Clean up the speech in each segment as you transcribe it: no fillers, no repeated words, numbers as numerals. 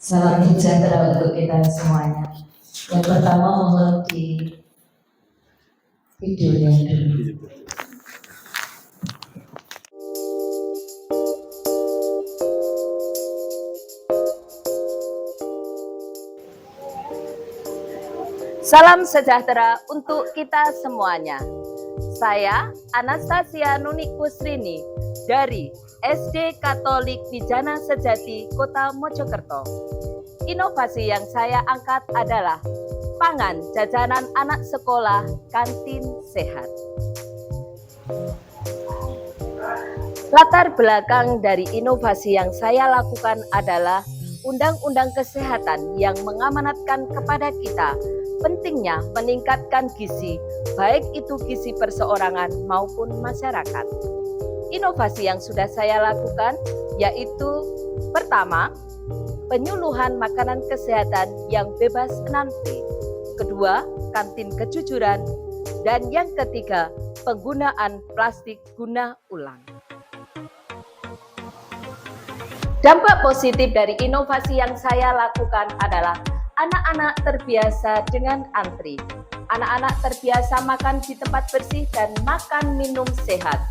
Salam sejahtera untuk kita semuanya. Yang pertama mohon di videonya dulu. Salam sejahtera untuk kita semuanya. Saya Anastasia Nunik Kusrini dari SD Katolik Wijana Sejati, Kota Mojokerto. Inovasi yang saya angkat adalah pangan jajanan anak sekolah kantin sehat. Latar belakang dari inovasi yang saya lakukan adalah Undang-Undang Kesehatan yang mengamanatkan kepada kita pentingnya meningkatkan gizi, baik itu gizi perseorangan maupun masyarakat. Inovasi yang sudah saya lakukan yaitu pertama, penyuluhan makanan kesehatan yang bebas 6P. Kedua, kantin kejujuran. Dan yang ketiga, penggunaan plastik guna ulang. Dampak positif dari inovasi yang saya lakukan adalah anak-anak terbiasa dengan antri. Anak-anak terbiasa makan di tempat bersih dan makan minum sehat.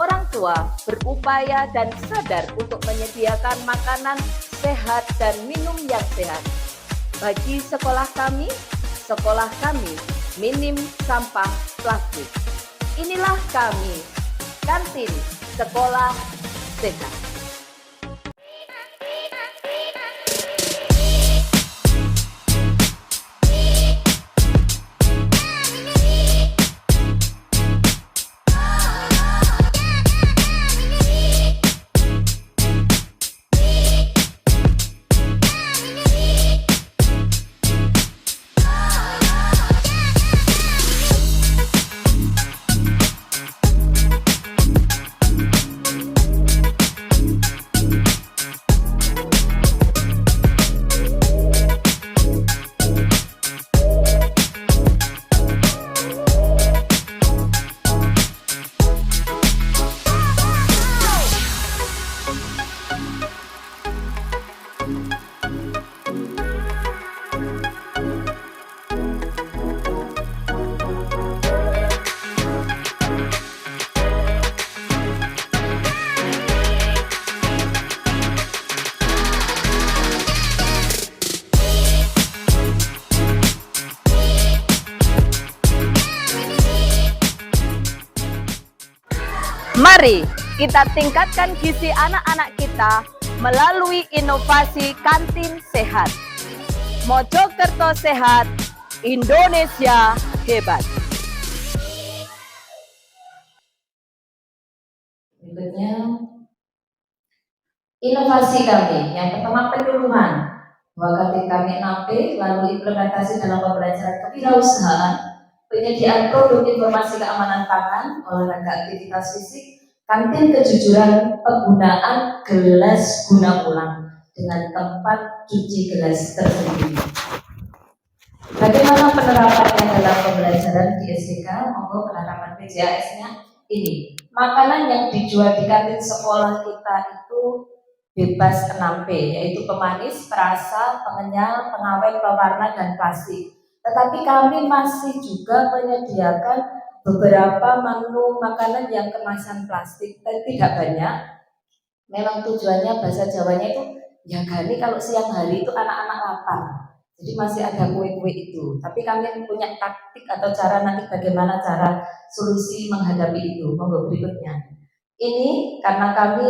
Orang tua berupaya dan sadar untuk menyediakan makanan sehat dan minum yang sehat. Bagi sekolah kami minim sampah plastik. Inilah kami, kantin sekolah sehat. Mari kita tingkatkan gizi anak-anak kita melalui inovasi kantin sehat. Mojokerto sehat, Indonesia hebat. Berikutnya, inovasi kami. Yang pertama penyuluhan bahwa kantin kami 6P, lalu implementasi dalam pembelajaran kewirausahaan, penyediaan produk informasi keamanan pangan, olahraga aktivitas fisik, kantin kejujuran, penggunaan gelas guna ulang dengan tempat cuci gelas tersendiri. Bagaimana penerapannya dalam pembelajaran di SDK? Monggo penerapan PJAS-nya ini. Makanan yang dijual di kantin sekolah kita itu bebas 6P, yaitu pemanis, perasa, pengenyal, pengawet, pewarna, dan plastik. Tetapi kami masih juga menyediakan beberapa menu makanan yang kemasan plastik, tapi tidak banyak. Memang tujuannya bahasa Jawanya itu ya gani kalau siang hari itu anak-anak lapar. Jadi masih ada kue-kue itu. Tapi kami punya taktik atau cara nanti bagaimana cara solusi menghadapi itu. Monggo berikutnya. Ini karena kami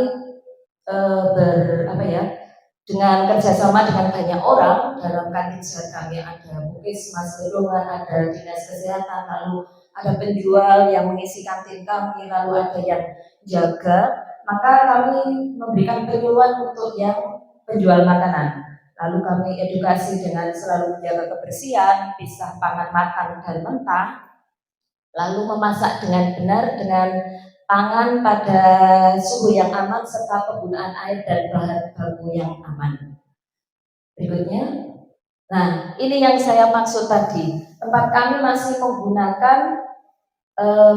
dengan kerjasama dengan banyak orang dalam kantin sehat kami, ada Puskesmas Gedongan, ada dinas kesehatan, lalu ada penjual yang mengisi kantin kami, lalu ada yang jaga, maka kami memberikan penyuluhan untuk yang penjual makanan. Lalu kami edukasi dengan selalu menjaga kebersihan, pisah pangan matang dan mentah, lalu memasak dengan benar dengan pangan pada suhu yang aman serta penggunaan air dan bahan baku yang aman. Berikutnya, nah ini yang saya maksud tadi. Tempat kami masih menggunakan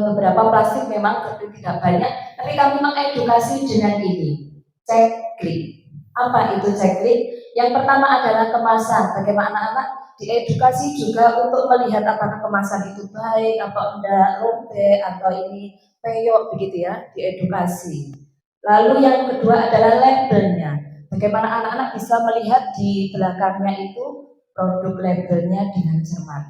beberapa plastik memang tapi tidak banyak, tapi kami mengedukasi dengan ini, cek klik. Apa itu cek klik? Yang pertama adalah kemasan. Bagaimana anak-anak diedukasi juga untuk melihat apakah kemasan itu baik, apa enggak, robek, atau ini peyok, begitu ya, diedukasi. Lalu yang kedua adalah labelnya. Bagaimana anak-anak bisa melihat di belakangnya itu produk labelnya dengan cermat.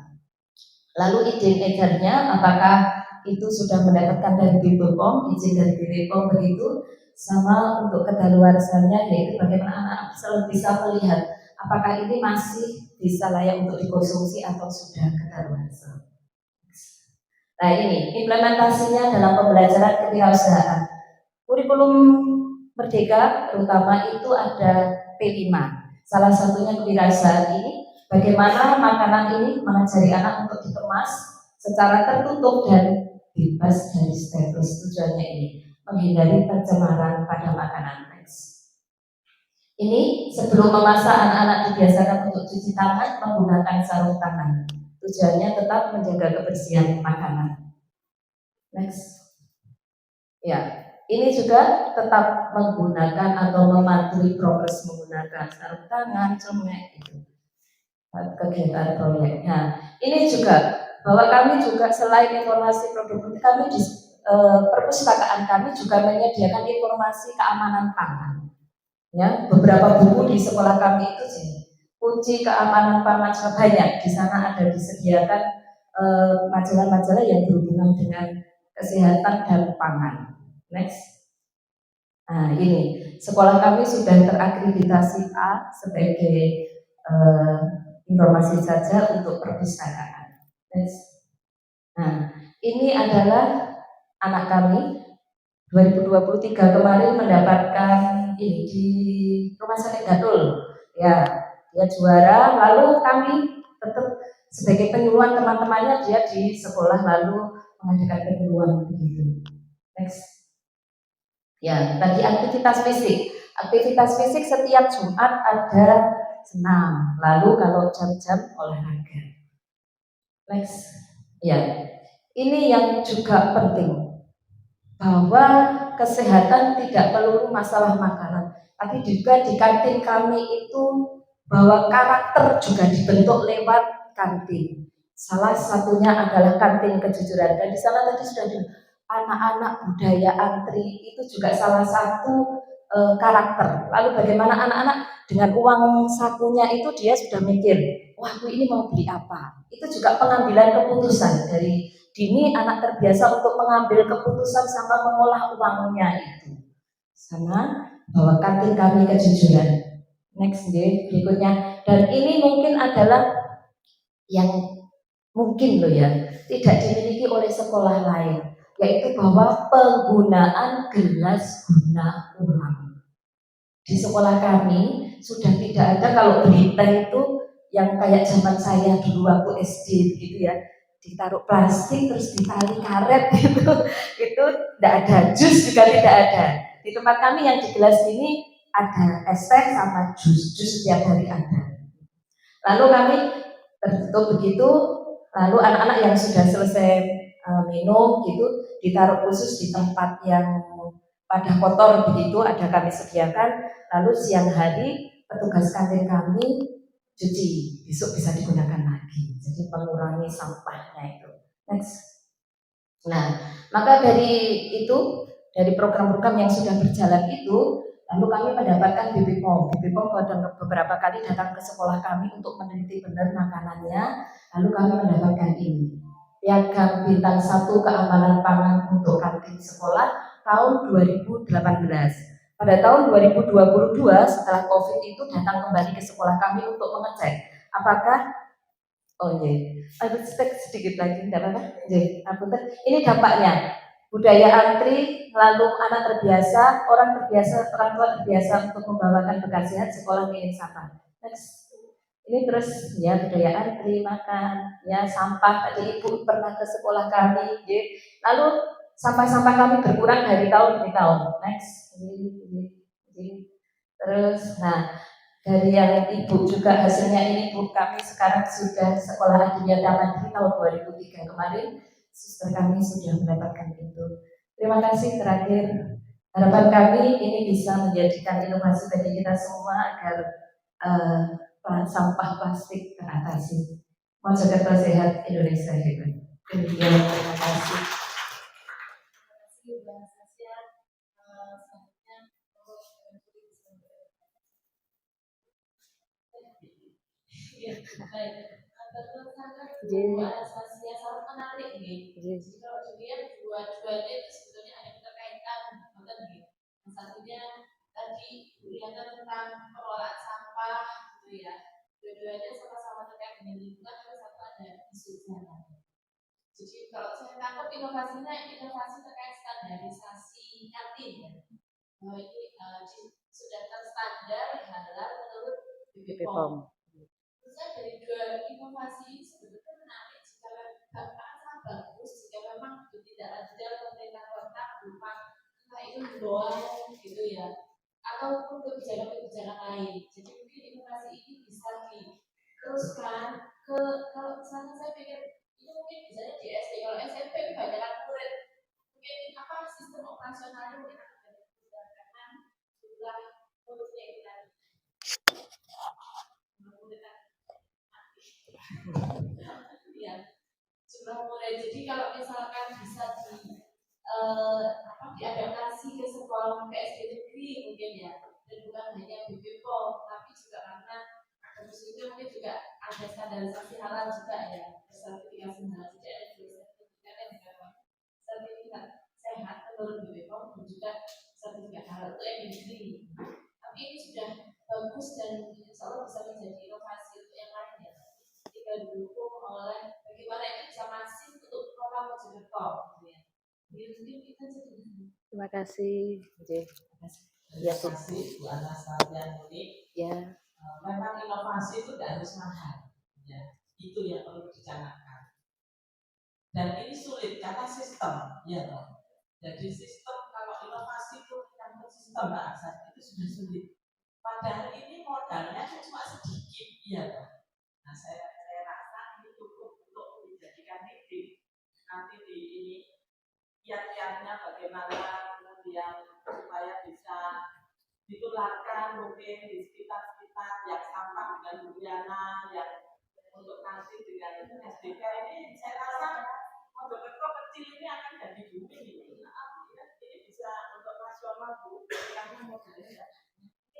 Lalu izin edarnya, apakah itu sudah mendapatkan dari BPOM, izin dari BPOM begitu, sama untuk kedaluarsanya, yaitu bagaimana anak-anak selalu bisa melihat apakah ini masih bisa layak untuk dikonsumsi atau sudah kedaluarsa. Nah ini implementasinya dalam pembelajaran kewirausahaan. Kurikulum Merdeka terutama itu ada P5. Salah satunya kewirausahaan ini. Bagaimana makanan ini mengajari anak untuk dikemas secara tertutup dan bebas dari status. Tujuannya ini menghindari pencemaran pada makanan. Ini sebelum memasak anak-anak dibiasakan untuk cuci tangan menggunakan sarung tangan. Tujuannya tetap menjaga kebersihan makanan. Next. Ya, ini juga tetap menggunakan atau mematuhi progres menggunakan sarung tangan, celemek itu. Kegiatan proyek. Nah, ini juga bahwa kami juga selain informasi produk kami di perpustakaan kami juga menyediakan informasi keamanan pangan. Ya, beberapa buku di sekolah kami itu sih kunci keamanan pangan banyak. Di sana ada disediakan majalah-majalah yang berhubungan dengan kesehatan dan pangan. Next. Nah, ini sekolah kami sudah terakreditasi A sebagai informasi saja untuk perpustakaan. Nah, ini adalah anak kami 2023 kemarin mendapatkan ini di Rumah Sakit Datul. Ya, dia juara. Lalu kami tetap sebagai penyuluhan teman-temannya dia di sekolah lalu mengadakan penyuluhan begitu. Next. Ya, bagi aktivitas fisik. Aktivitas fisik setiap Jumat ada senam. Lalu kalau jam-jam olahraga. Next. Ya. Ini yang juga penting. Bahwa kesehatan tidak melulu masalah makanan, tapi juga di kantin kami itu bahwa karakter juga dibentuk lewat kantin. Salah satunya adalah kantin kejujuran. Dan di sana tadi sudah anak-anak budaya antri itu juga salah satu karakter. Lalu bagaimana anak-anak dengan uang sakunya itu dia sudah mikir, wah aku ini mau beli apa. Itu juga pengambilan keputusan dari dini anak terbiasa untuk mengambil keputusan sama mengolah uangnya itu. Sama bahwa kantin kami kejujuran. Next deh berikutnya. Dan ini mungkin adalah yang mungkin loh ya tidak dimiliki oleh sekolah lain, yaitu bahwa penggunaan gelas guna ulang. Di sekolah kami sudah tidak ada kalau beli teh itu yang kayak zaman saya dulu waktu SD gitu ya, ditaruh plastik terus ditali karet gitu, itu tidak ada. Jus juga tidak ada. Di tempat kami yang di gelas ini ada es teh sama jus setiap hari ada. Lalu kami tertutup begitu, lalu anak-anak yang sudah selesai minum gitu ditaruh khusus di tempat yang pada kotor begitu ada kami sediakan. Lalu siang hari petugas kantin kami cuci, besok bisa digunakan lagi. Jadi mengurangi sampahnya itu. Next. Nah, maka dari itu, dari program-program yang sudah berjalan itu, lalu kami mendapatkan BPOM. BPOM beberapa kali datang ke sekolah kami untuk meneliti benar makanannya. Lalu kami mendapatkan ini, Piagam Bintang 1 Keamanan Pangan untuk kantin sekolah tahun 2018. Pada tahun 2022 setelah COVID itu datang kembali ke sekolah kami untuk mengecek apakah ada sedikit lagi, tidak apa-apa. Ini dampaknya budaya antri, lalu anak terbiasa, orang tua terbiasa untuk membawakan bekal sehat sekolah minim sampah. Ini terus ya budaya antri, makan, ya sampah. Tadi ibu pernah ke sekolah kami, ya. Lalu sampah-sampah kami berkurang dari tahun ke tahun. Next, ini. Terus, nah dari yang ibu juga hasilnya ini ibu kami sekarang sudah sekolah Adiwiyata Mandiri tahun 2003 kemarin, suster kami sudah mendapatkan itu. Terima kasih. Terakhir, harapan kami ini bisa menjadikan inovasi bagi kita semua agar sampah plastik teratasi. Jakarta sehat, Indonesia hebat. Demikian, terima kasih. Sangat menarik nih. Kalau dilihat dua-duanya itu sebetulnya ada keterkaitan, betul nih. Yang satunya tadi kelihatan tentang pengelolaan sampah, gitu ya. Dua-duanya sama-sama terkait dengan lingkungan, tapi satu ada isu kesehatan. Jadi kalau saya tangkap inovasi terkait standarisasi kantin ya. Bahwa ini sudah terstandar halal menurut BPOM. Terusnya dari dua inovasi sebetulnya menarik jika sangat bagus jika memang tidak ada pemerintah kota berupa entah itu himbauan gitu ya ataupun kebijakan-kebijakan lain. Jadi mungkin inovasi ini bisa diteruskan ke kalau misalnya saya pikir ini mungkin bisa di SD, kalau SMP kebanyakan murid mungkin apa sistem operasionalnya mungkin akan berubah karena jumlah muridnya itu tadi. Ya, jumlah murid. Jadi kalau misalkan bisa diadaptasi ke sekolah ke SD negeri mungkin ya, dan bukan hanya BPOM, tapi juga karena habis itu mungkin juga ada standarisasi halal juga ya, sertifikasi halal juga ada sertifikat juga sertifikat sehat menurut BPOM dan juga sertifikat halal itu yang di negeri. Tapi ini sudah bagus dan insya Allah bisa menjadi inovasi untuk yang lain ya. Jika didukung oleh bagaimana ini bisa masif untuk kota Mojokerto gitu ya. Terima kasih. Terima kasih Bu Anastasia Nuri. Ya. Memang inovasi itu tidak harus mahal. Ya, itu yang perlu dicanangkan. Dan ini sulit karena sistem, ya toh. Jadi sistem kalau inovasi itu menyangkut sistem bahasa itu sudah sulit. Padahal ini modalnya cuma sedikit, ya toh. Nah, saya rasa ini cukup untuk dijadikan titik nanti di ini kiat-kiatnya bagaimana kemudian supaya bisa ditularkan mungkin di sekitar-sekitar yang sampah dengan Buriana, yang untuk nanti dengan SDK ini saya rasa Mojokerto kecil ini akan jadi bumi ini. Ini bisa untuk nasional Bu, karena modalnya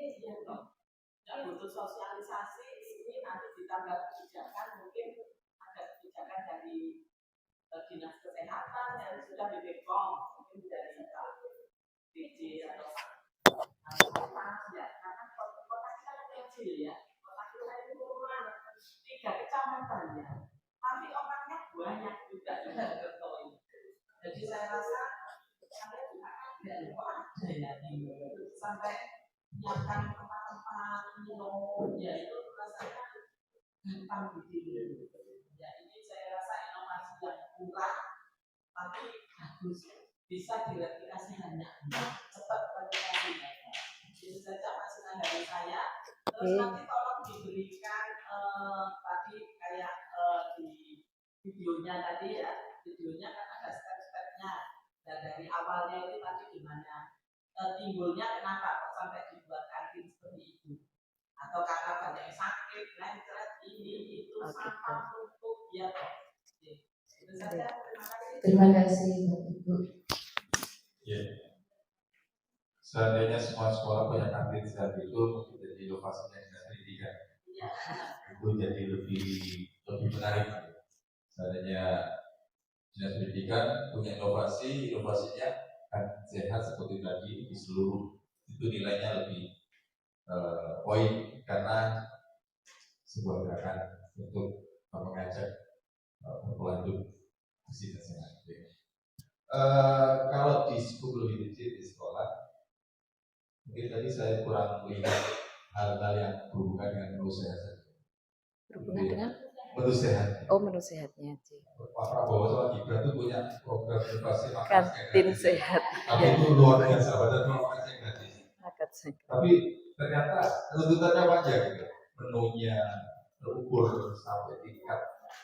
ini ya toh. Tidak butuh sosialisasi, ini nanti ditambah kebijakan mungkin ada kebijakan dari dinas kesehatan yang sudah BPOM mungkin dari DJ atau ya karena kota kita kecil ya, kota kita itu cuma 3 kecamatan ya, tapi orangnya banyak juga di Mojokerto ini. Jadi saya rasa saya juga ada ya sampai menyiapkan tempat-tempat minum ya itu rasanya gampang gitu. Ya ini saya rasa inovasi yang murah tapi bagus, bisa direplikasi hanya cepat replikasinya. Itu saja masukan dari saya. Terus nanti tolong diberikan tadi kayak di videonya tadi ya, videonya kan ada step-stepnya. Dan dari awalnya itu tadi gimana timbulnya kenapa kok sampai dibuat kantin seperti itu, atau karena banyak yang sakit, lengket, ini itu sampah untuk ya toh. Itu saja. Terima kasih Ibu. Ya. Seandainya semua sekolah punya kantin sehat itu mungkin jadi inovasinya dinas pendidikan. Ya. Itu jadi lebih menarik. Seandainya dinas pendidikan punya inovasinya kan sehat seperti tadi di seluruh itu nilainya lebih poin karena sebuah gerakan untuk mengajak berlanjut bersih dan sehat. Kalau di sebelum di sekolah, mungkin tadi saya kurang melihat hal-hal yang berhubungan dengan menu sehat. Berhubungan dengan menu sehat. Oh, menu sehatnya. Pak Prabowo sama Gibran itu punya program inovasi kantin sehat. Tapi itu luar biasa, padahal makan yang gratis. Tapi ternyata tuntutannya panjang gitu. Menunya terukur sampai tingkat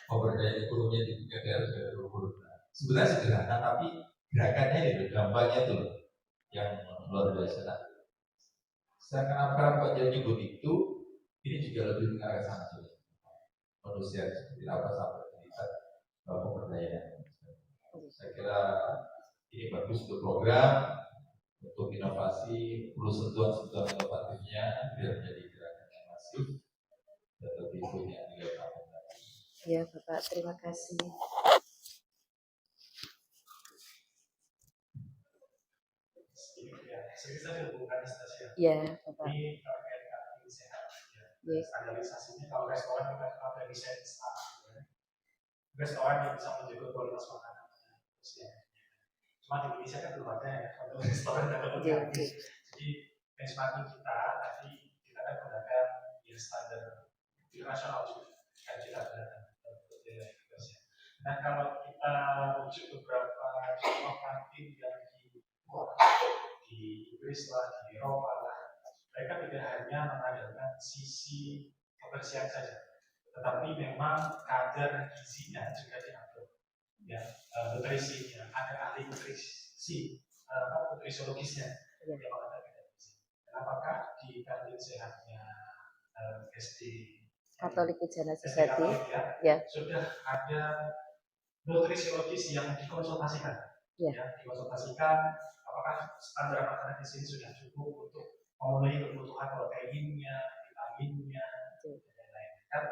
pemberdayaan ekonominya di tingkat daerah sudah terukur. Sebenarnya sederhana, tapi gerakannya itu dampaknya itu yang luar biasa. Saya kenapa Pak Jani nyebut itu ini juga lebih mengarah sana manusia seperti apa sampai tingkat pemberdayaan. Saya kira ini bagus untuk program, untuk inovasi, perlu sentuhan-sentuhan inovatifnya biar menjadi gerakan yang masif dan lebih punya nilai tambah. Ya Bapak, terima kasih. Saya hubungan stasiun. Ya Bapak. Ini terkait dengan sehat. Ya. Standarisasinya kalau restoran kita ada desain restoran yang bisa menjaga kualitas makanan. Cuma di Indonesia kan belum ada ya untuk restoran dan Jadi benchmarking kita tadi kita kan menggunakan yang standar internasional juga kan kita ada. Nah kalau kita rujuk beberapa contoh kantin yang di Inggris lah, di Eropa lah, mereka tidak hanya mengandalkan sisi kebersihan saja, tetapi memang kadar gizinya juga diatur, ya, nutrisinya, ada ahli nutrisiologisnya yang mengatakan kadar gizi. Dan apakah di kantin sehatnya SD Katolik Wijaya SD Sejati, Katolik ya, sudah ada nutrisiologis yang dikonsultasikan, ya, dikonsultasikan apakah standar makanan di sini sudah cukup untuk memenuhi kebutuhan proteinnya, vitaminnya, dan lain-lain. Kan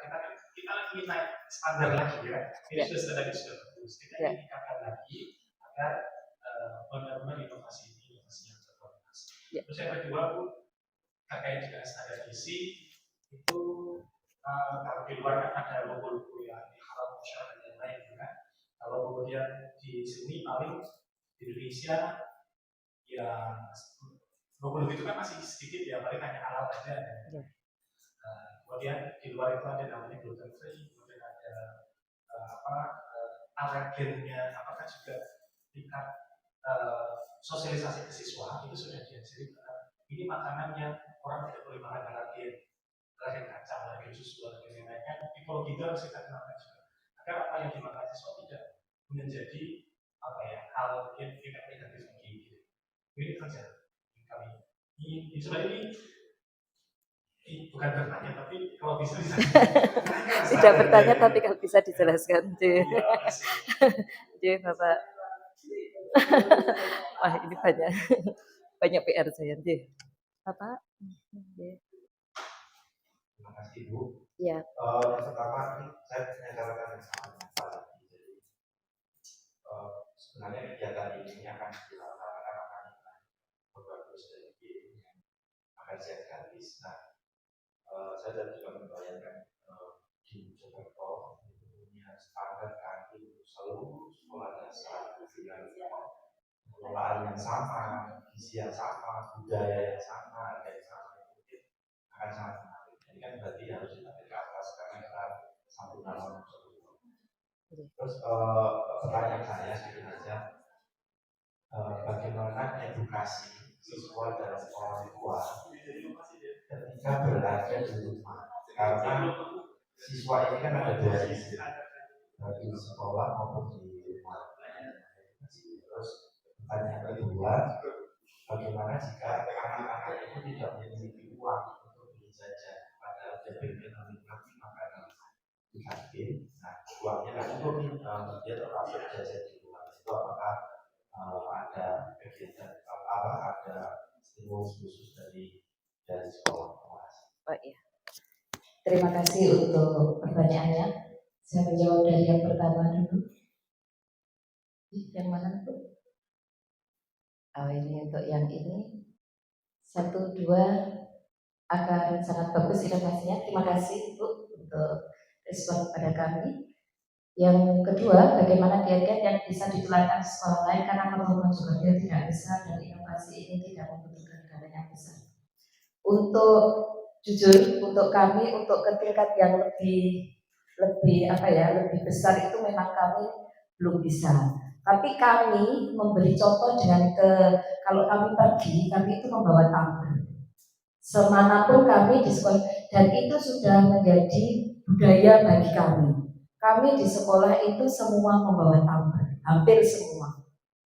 kita ingin naik standar lagi ya. Ini sudah bagus. Kita ingin tingkatkan lagi agar benar-benar inovasi ini inovasi yang berkualitas. Terus yang kedua Bu, terkait dengan standar gizi itu kalau di luar kan ada logo-logo yang halal kosher dan lain-lain kan. Kalau kemudian di sini paling di Indonesia ya logo-logo itu kan masih sedikit ya, paling hanya halal aja. Kemudian di luar itu ada namanya gluten free, kemudian ada alergennya, apakah juga tingkat sosialisasi ke siswa itu sudah diajari ini makanan yang orang tidak boleh makan alergen kacang, alergen susu, alergen yang lain kan tipologi itu harus kita kenalkan juga agar apa yang dimakan siswa tidak menjadi hal yang tidak negatif lagi gitu. Ini saja kami. Ini sebenarnya ini bukan bertanya tapi kalau bisa tidak bertanya tapi kalau bisa dijelaskan. Jadi Bapak, wah ini banyak PR saya. Bapak, terima kasih Bu. Ya. Pertama saya menyatakan yang sama dengan Pak Zaki. Jadi sebenarnya kegiatan ini akan dilaksanakan bagus dari yang akan saya gratis. Nah, saya tadi juga membayangkan di Jakarta punya standar kantin seluruh sekolah dasar dengan pengelolaan yang sama, gizi yang sama, budaya yang sama, harga yang sama, mungkin akan sangat menarik. Ini kan berarti harus ditarik ke atas karena kita satu nama tersebut. Terus pertanyaan saya sedikit saja, bagaimana edukasi siswa dan orang tua ketika berada di rumah, karena siswa ini kan ada dua sisi, di sekolah maupun di rumah. Terus pertanyaan kedua, bagaimana jika anak-anak itu tidak memiliki uang untuk beli jajan, padahal dia ingin menikmati makanan di kantin, nah uangnya kan cukup dia tetap berjajan di rumah. Itu apakah ada kegiatan ada stimulus khusus dari sekolah? Oh iya. Terima kasih untuk pertanyaannya. Saya menjawab dari yang pertama dulu. Yang mana tuh? Oh ini untuk yang ini. 1, 2 akan sangat bagus inovasinya. Terima kasih Bu untuk respon kepada kami. Yang kedua, bagaimana kiat-kiat yang bisa ditularkan di sekolah lain karena kemampuan sumbernya tidak besar dan inovasi ini tidak membutuhkan dana yang besar. Untuk jujur, untuk kami, untuk ke tingkat yang lebih besar itu memang kami belum bisa. Tapi kami memberi contoh dengan kalau kami pergi, kami itu membawa tumbler. Semanapun kami di sekolah, dan itu sudah menjadi budaya bagi kami. Kami di sekolah itu semua membawa tumbler, hampir semua.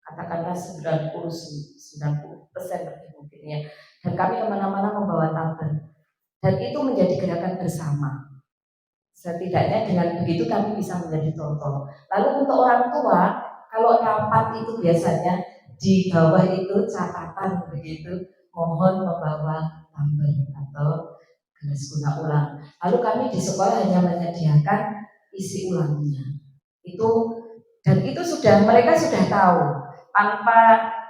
Katakanlah 90% lebih mungkin ya. Dan kami kemana-mana membawa tumbler. dan itu menjadi gerakan bersama. Setidaknya dengan begitu kami bisa menjadi total. Lalu untuk orang tua, kalau rapat itu biasanya di bawah itu catatan begitu, mohon membawa tumbler atau gelas guna ulang. Lalu kami di sekolah hanya menyediakan isi ulangnya. Itu sudah mereka sudah tahu.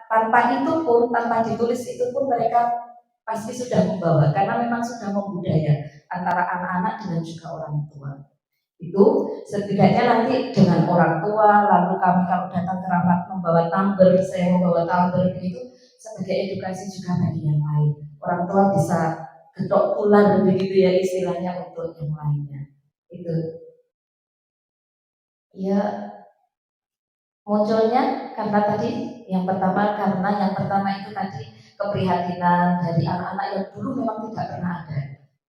Tanpa itu pun, tanpa ditulis itu pun mereka pasti sudah membawa, karena memang sudah membudaya antara anak-anak dengan juga orang tua. Itu setidaknya nanti dengan orang tua, lalu kami kalau datang ke rapat membawa tumbler, saya membawa tumbler begitu sebagai edukasi juga bagi yang lain. Orang tua bisa getok tular begitu ya istilahnya untuk yang lainnya. Itu ya munculnya karena tadi yang pertama itu tadi keprihatinan dari anak-anak yang dulu memang tidak pernah ada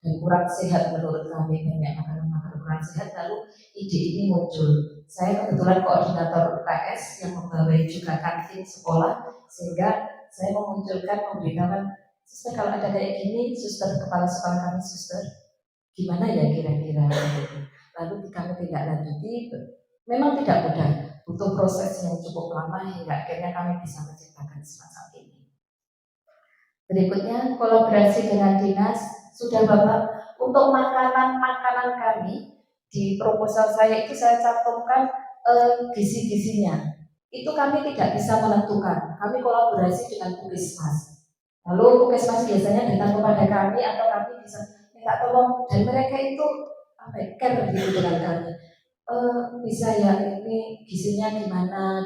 dan kurang sehat menurut kami, banyak makanan kurang sehat. Lalu ide ini muncul. Saya kebetulan koordinator UKS yang membawai juga kantin sekolah, sehingga saya memberitakan, suster kalau ada kayak gini, suster kepala sekolah kami, suster gimana ya kira-kira. Lalu kami tidak lanjuti. Memang tidak mudah, butuh proses yang cukup lama hingga akhirnya kami bisa menciptakan semacam ini. Berikutnya kolaborasi dengan dinas. Sudah Bapak, untuk makanan kami di proposal saya itu saya cantumkan gizi-gizinya. Itu kami tidak bisa menentukan. Kami kolaborasi dengan Puskesmas. Lalu Puskesmas biasanya datang kepada kami atau kami bisa minta tolong, dan mereka itu care gitu dengan kami. Bisa ya ini gizinya gimana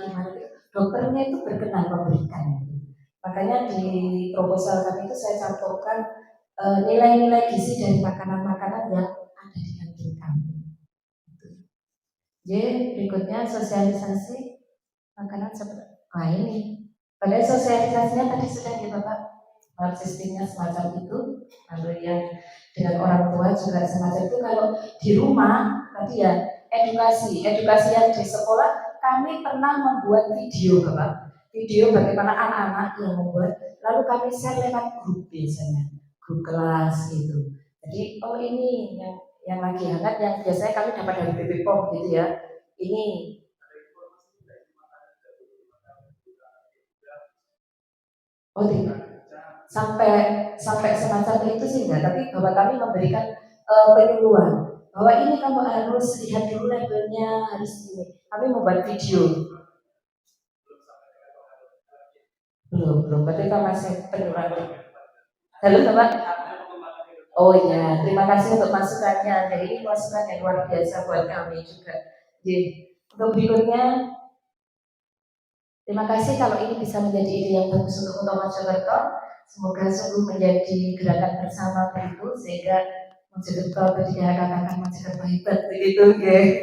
dokternya itu berkenan memberikan itu. Makanya di proposal kami itu saya cantumkan nilai-nilai gizi dari makanan-makanan yang ada di kantin kami. Jadi berikutnya sosialisasi makanan seperti ini. Pada sosialisasinya tadi sudah ya Bapak, sistemnya semacam itu. Lalu yang dengan orang tua juga semacam itu. Kalau di rumah tadi ya edukasi yang di sekolah kami pernah membuat video Bapak, video bagaimana anak-anak yang membuat, lalu kami share lewat grup biasanya, grup kelas gitu. Jadi ini yang lagi hangat yang biasanya kami dapat dari BPOM gitu ya. Ini tidak sampai semacam itu sih enggak, tapi bahwa kami memberikan penyuluhan bahwa ini kamu harus lihat dulu labelnya, harus ini. Kami membuat video. Belum, berarti kita masih penyuluhan. Halo Bapak. Oh iya, terima kasih untuk masukannya. Jadi ini masukan yang luar biasa buat kami juga. Jadi untuk berikutnya, terima kasih kalau ini bisa menjadi ide yang bagus untuk Mojokerto. Semoga sungguh menjadi gerakan bersama begitu sehingga Mojokerto tadi katakan Mojokerto hebat begitu, okay.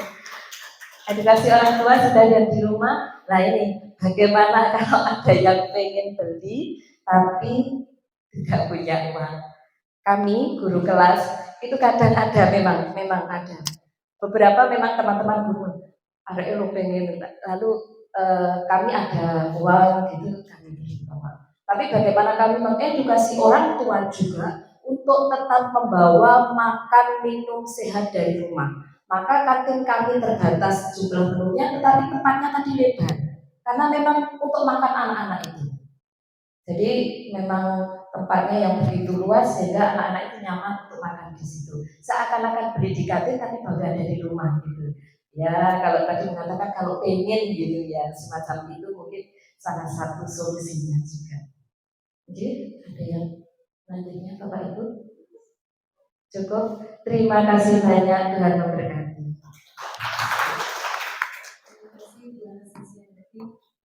Edukasi orang tua sudah yang di rumah. Nah ini bagaimana kalau ada yang pengen beli tapi tidak punya uang? Kami guru kelas itu kadang ada, memang ada. Beberapa memang teman-teman guru ada yang pengen, lalu kami ada uang gitu kami beri bapak. Tapi bagaimana kami mengedukasi orang tua juga untuk tetap membawa makan minum sehat dari rumah. Maka kantin kami terbatas jumlah menunya, tetapi tempatnya tadi lebar. Karena memang untuk makan anak-anak itu. Jadi memang tempatnya yang begitu luas sehingga anak-anak itu nyaman untuk makan di situ. Seakan-akan beli di kantin tapi bagian dari rumah gitu. Ya kalau tadi mengatakan kalau pengen gitu ya semacam itu mungkin salah satu solusinya juga. Oke, ada yang lanjutnya Bapak Ibu? Cukup. Terima kasih banyak, Tuhan memberkati.